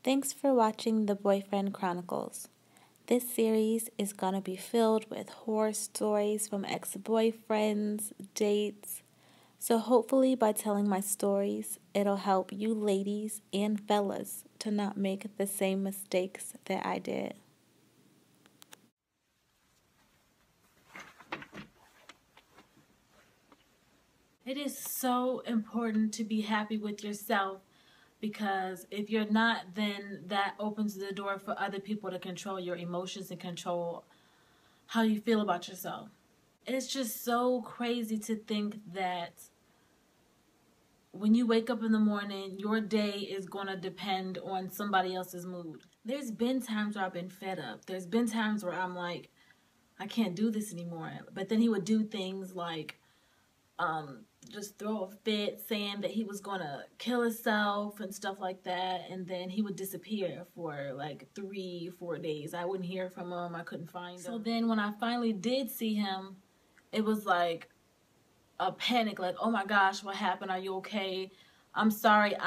Thanks for watching The Boyfriend Chronicles. This series is gonna be filled with horror stories from ex-boyfriends, dates. So hopefully by telling my stories, it'll help you ladies and fellas to not make the same mistakes that I did. It is so important to be happy with yourself, because if you're not, then that opens the door for other people to control your emotions and control how you feel about yourself. It's just so crazy to think that when you wake up in the morning, your day is going to depend on somebody else's mood. There's been times where I've been fed up. There's been times where I'm like, I can't do this anymore. But then he would do things like just throw a fit saying that he was going to kill himself and stuff like that. And then he would disappear for like 3-4 days. I wouldn't hear from him. I couldn't find him. So then when I finally did see him, it was like a panic, like, oh my gosh, what happened? Are you okay? I'm sorry.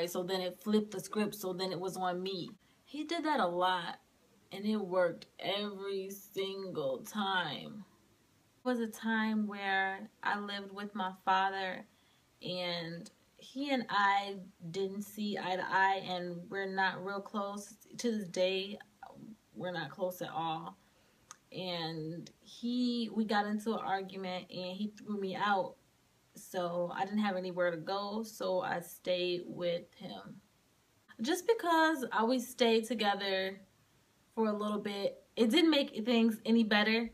So then it flipped the script, so then it was on me. He did that a lot, and it worked every single time. It was a time where I lived with my father, and he and I didn't see eye to eye, and we're not real close. To this day, we're not close at all. And we got into an argument and he threw me out, so I didn't have anywhere to go, so I stayed with him. Just because we stayed together for a little bit, it didn't make things any better.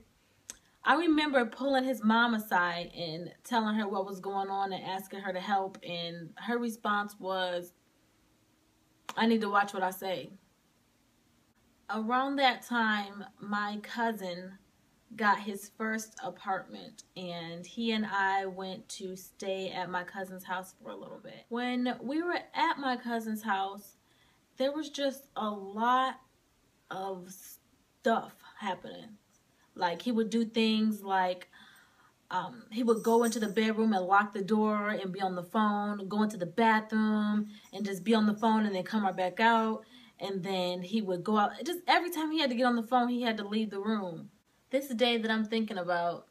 I remember pulling his mom aside and telling her what was going on and asking her to help, and her response was, I need to watch what I say. Around that time, my cousin got his first apartment, and he and I went to stay at my cousin's house for a little bit. When we were at my cousin's house, there was just a lot of stuff happening. Like, he would do things like he would go into the bedroom and lock the door and be on the phone, go into the bathroom and just be on the phone and then come right back out. And then he would go out. Just every time he had to get on the phone, he had to leave the room. This day that I'm thinking about,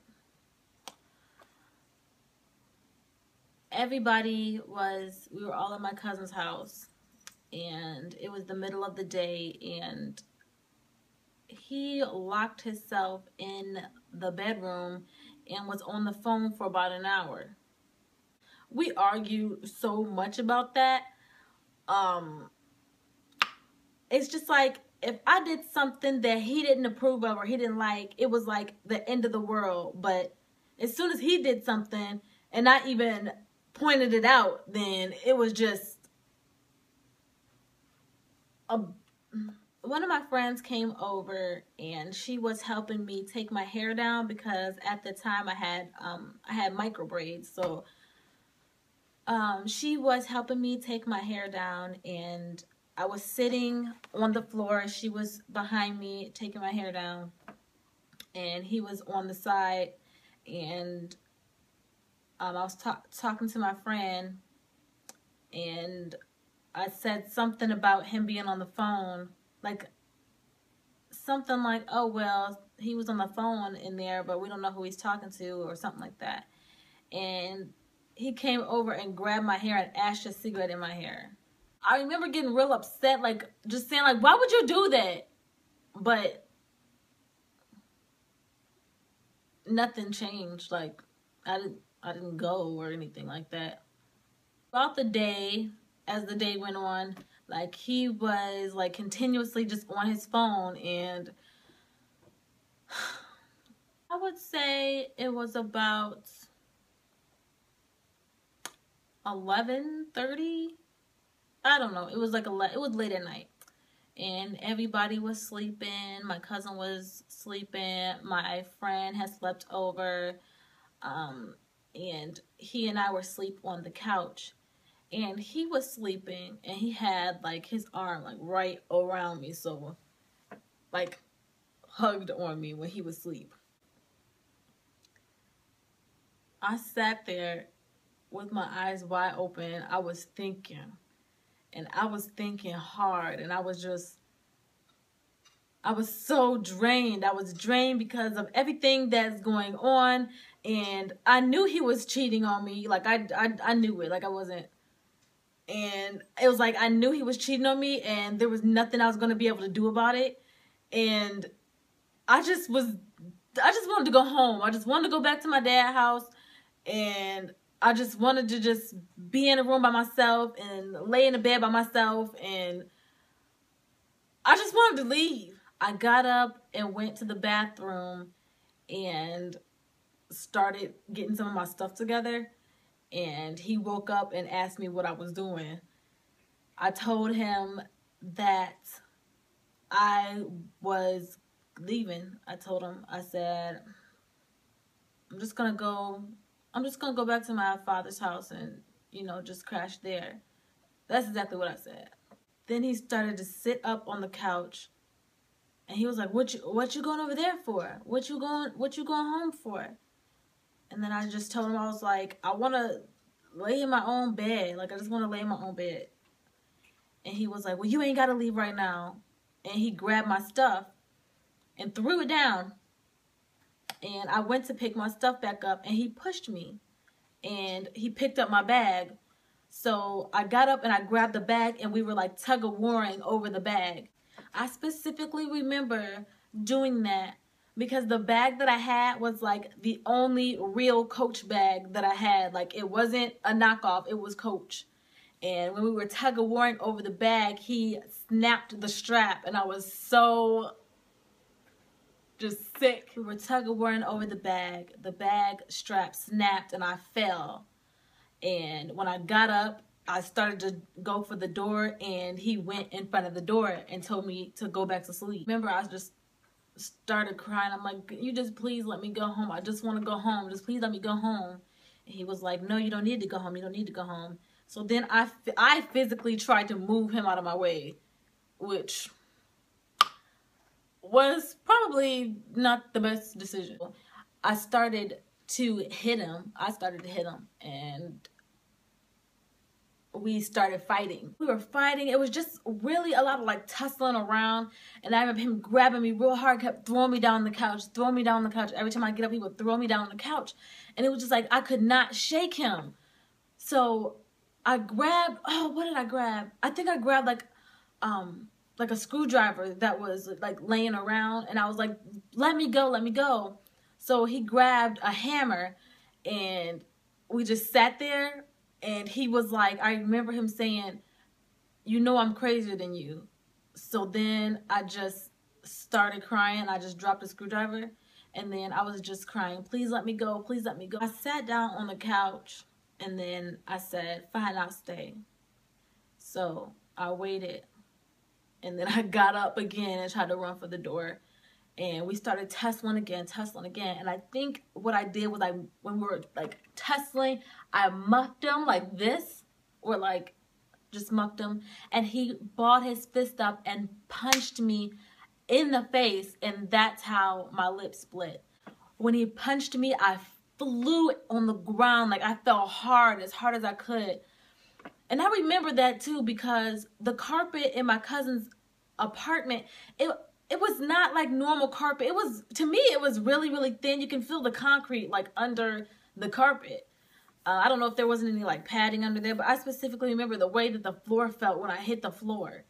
we were all at my cousin's house, and it was the middle of the day, and he locked himself in the bedroom and was on the phone for about an hour. We argued so much about that. It's just like, if I did something that he didn't approve of or he didn't like, it was like the end of the world. But as soon as he did something and I even pointed it out, then it was just one of my friends came over, and she was helping me take my hair down, because at the time I had micro braids. So she was helping me take my hair down, and I was sitting on the floor. She was behind me taking my hair down, and he was on the side. And I was talking to my friend, and I said something about him being on the phone, like something like, oh, well, he was on the phone in there, but we don't know who he's talking to, or something like that. And he came over and grabbed my hair and ashed a cigarette in my hair. I remember getting real upset, like just saying, like, why would you do that? But nothing changed. Like, I didn't go or anything like that. Throughout the day, as the day went on, like, he was like continuously just on his phone, and I would say it was about 11:30. I don't know. It was like it was late at night, and everybody was sleeping. My cousin was sleeping. My friend had slept over, and he and I were asleep on the couch, and he was sleeping, and he had like his arm like right around me, so like hugged on me when he was asleep. I sat there with my eyes wide open. I was thinking, And I was thinking hard, and I was so drained. I was drained because of everything that's going on, and I knew he was cheating on me. Like I knew it. Like I wasn't, and it was like I knew he was cheating on me, and there was nothing I was gonna be able to do about it. And I just wanted to go home. I just wanted to go back to my dad's house, and I just wanted to just be in a room by myself and lay in a bed by myself, and I just wanted to leave. I got up and went to the bathroom and started getting some of my stuff together, and he woke up and asked me what I was doing. I told him that I was leaving. I told him, I said, I'm just gonna go back to my father's house and, you know, just crash there. That's exactly what I said. Then he started to sit up on the couch, and he was like, what you going over there for? What you going home for? And then I just told him, I was like, I want to lay in my own bed. Like, I just want to lay in my own bed. And he was like, well, you ain't got to leave right now. And he grabbed my stuff and threw it down. And I went to pick my stuff back up, and he pushed me. And he picked up my bag. So I got up and I grabbed the bag, and we were like tug-of-warring over the bag. I specifically remember doing that because the bag that I had was like the only real Coach bag that I had. Like, it wasn't a knockoff, it was Coach. And when we were tug-of-warring over the bag, he snapped the strap, and I was so just sick. We were tug-of-warring over the bag strap snapped, and I fell. And when I got up, I started to go for the door, and he went in front of the door and told me to go back to sleep. Remember, I just started crying. I'm like, you just please let me go home. I just want to go home. Just please let me go home. And he was like, no, you don't need to go home. You don't need to go home. So then I physically tried to move him out of my way, which was probably not the best decision. I started to hit him. And we started fighting. We were fighting. It was just really a lot of like tussling around. And I remember him grabbing me real hard, kept throwing me down the couch, throwing me down the couch. Every time I get up, he would throw me down on the couch. And it was just like, I could not shake him. So I grabbed, oh, what did I grab? I think I grabbed like a screwdriver that was like laying around. And I was like, let me go, let me go. So he grabbed a hammer, and we just sat there. And he was like, I remember him saying, you know I'm crazier than you. So then I just started crying. I just dropped the screwdriver. And then I was just crying, please let me go, please let me go. I sat down on the couch, and then I said, fine, I'll stay. So I waited. And then I got up again and tried to run for the door. And we started tussling again. And I think what I did was when we were like tussling, I muffed him like this, or like just muffed him. And he balled his fist up and punched me in the face. And that's how my lip split. When he punched me, I flew on the ground. Like, I fell hard as I could. And I remember that too, because the carpet in my cousin's apartment, it was not like normal carpet. It was, to me, it was really, really thin. You can feel the concrete like under the carpet. I don't know if there wasn't any like padding under there, but I specifically remember the way that the floor felt when I hit the floor.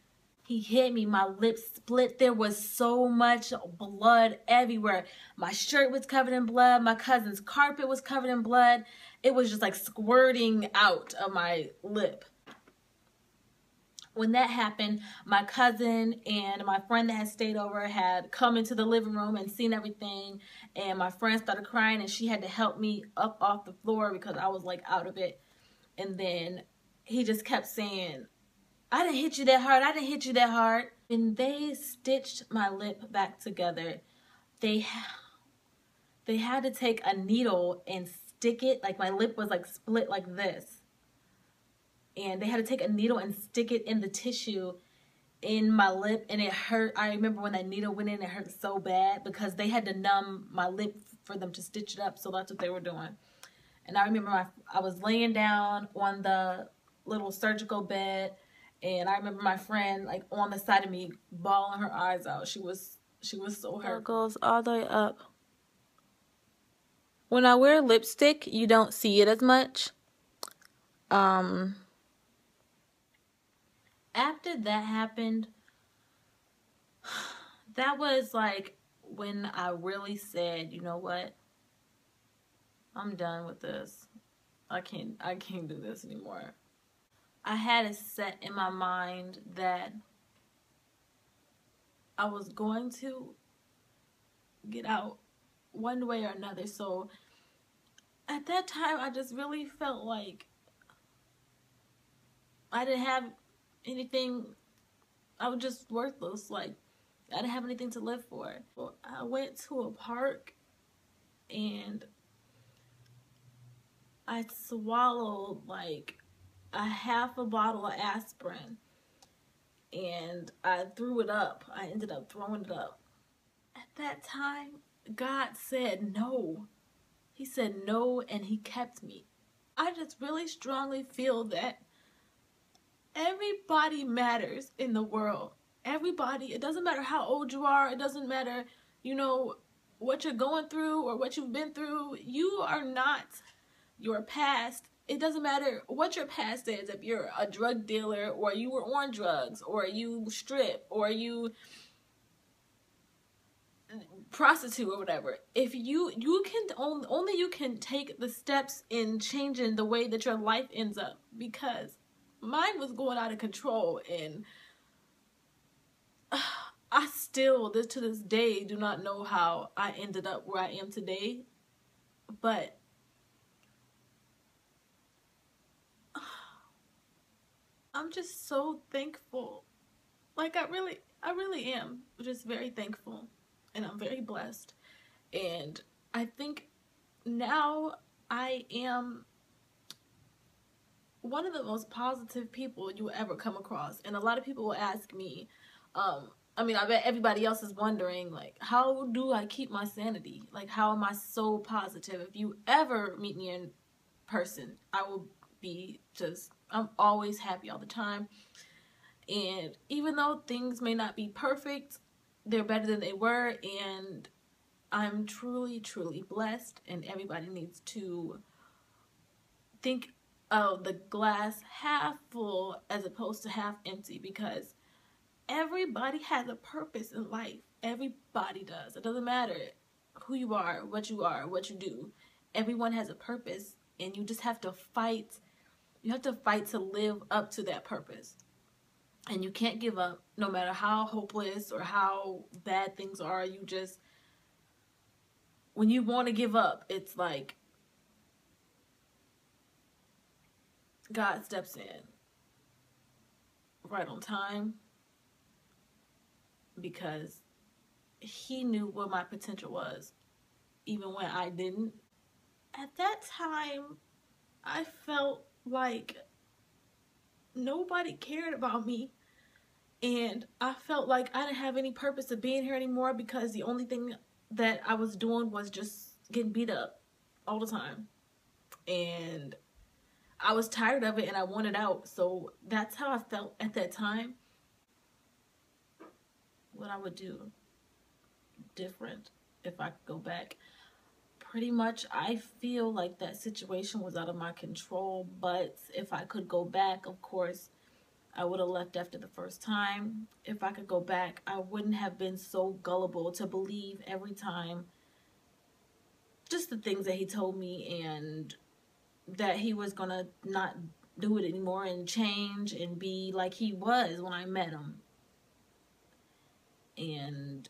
He hit me, my lips split. There was so much blood everywhere. My shirt was covered in blood. My cousin's carpet was covered in blood. It was just like squirting out of my lip. When that happened, my cousin and my friend that had stayed over had come into the living room and seen everything. And my friend started crying, and she had to help me up off the floor because I was like out of it. And then he just kept saying, I didn't hit you that hard. I didn't hit you that hard. When they stitched my lip back together, they had to take a needle and stick it. Like, my lip was like split like this. And they had to take a needle and stick it in the tissue in my lip, and it hurt. I remember when that needle went in, it hurt so bad because they had to numb my lip for them to stitch it up. So that's what they were doing. And I remember I was laying down on the little surgical bed, And I remember my friend like on the side of me bawling her eyes out. She was so hurt. It goes all the way up. When I wear lipstick, you don't see it as much. After that happened, that was like when I really said, you know what? I'm done with this. I can't do this anymore. I had it set in my mind that I was going to get out one way or another. So at that time, I just really felt like I didn't have anything. I was just worthless. Like, I didn't have anything to live for. Well, I went to a park and I swallowed like a half a bottle of aspirin and I threw it up. I ended up throwing it up. At that time, God said no. He said no and he kept me. I just really strongly feel that everybody matters in the world. Everybody. It doesn't matter how old you are. It doesn't matter, you know, what you're going through or what you've been through. You are not your past. It doesn't matter what your past is. If you're a drug dealer or you were on drugs or you strip or you prostitute or whatever, if you can only you can take the steps in changing the way that your life ends up, because mine was going out of control and I still to this day do not know how I ended up where I am today, but I'm just so thankful. Like I really am just very thankful, and I'm very blessed. And I think now I am one of the most positive people you will ever come across. And a lot of people will ask me, I mean, I bet everybody else is wondering, like, how do I keep my sanity? Like, how am I so positive? If you ever meet me in person, I will be just, I'm always happy all the time. And even though things may not be perfect, they're better than they were. And I'm truly, truly blessed. And everybody needs to think of the glass half full as opposed to half empty, because everybody has a purpose in life. Everybody does. It doesn't matter who you are, what you do. Everyone has a purpose, and you just have to fight. You have to fight to live up to that purpose. And you can't give up no matter how hopeless or how bad things are. You just, when you want to give up, it's like God steps in right on time, because he knew what my potential was, even when I didn't. At that time, I felt like nobody cared about me, and I felt like I didn't have any purpose of being here anymore, because the only thing that I was doing was just getting beat up all the time, and I was tired of it and I wanted out. So that's how I felt at that time. What I would do different if I could go back, pretty much I feel like that situation was out of my control. But if I could go back, of course I would have left after the first time. If I could go back, I wouldn't have been so gullible to believe every time just the things that he told me, and that he was gonna not do it anymore and change and be like he was when I met him. And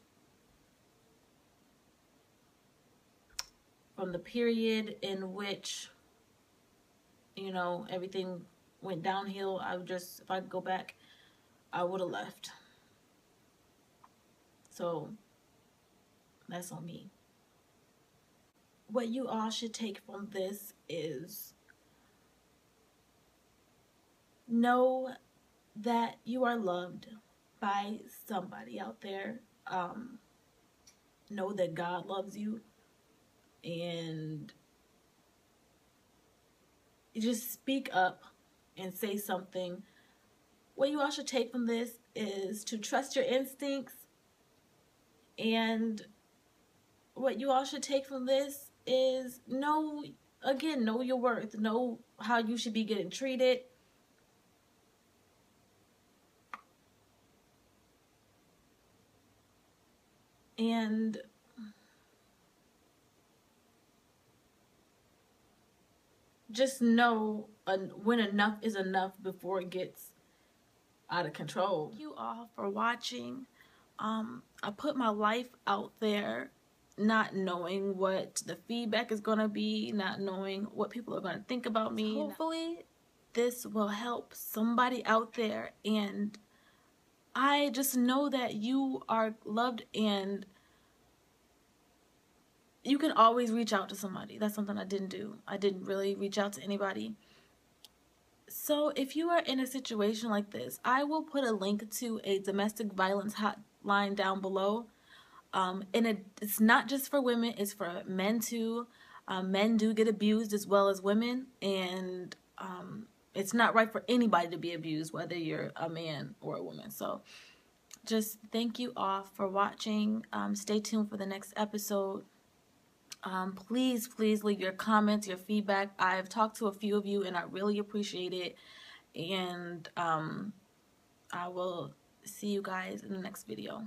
from the period in which, you know, everything went downhill, I would just, if I could go back, I would have left. So that's on me. What you all should take from this is know that you are loved by somebody out there. Know that God loves you, and just speak up and say something what you all should take from this is to trust your instincts. And what you all should take from this is know your worth. Know how you should be getting treated. And just know when enough is enough before it gets out of control. Thank you all for watching. I put my life out there not knowing what the feedback is going to be, not knowing what people are going to think about me. Hopefully this will help somebody out there, and I just know that you are loved and you can always reach out to somebody. That's something I didn't do. I didn't really reach out to anybody. So if you are in a situation like this, I will put a link to a domestic violence hotline down below. And it's not just for women, it's for men too. Men do get abused as well as women, and it's not right for anybody to be abused, whether you're a man or a woman. So just thank you all for watching. Stay tuned for the next episode. Please leave your comments, your feedback. I've talked to a few of you and I really appreciate it. And I will see you guys in the next video.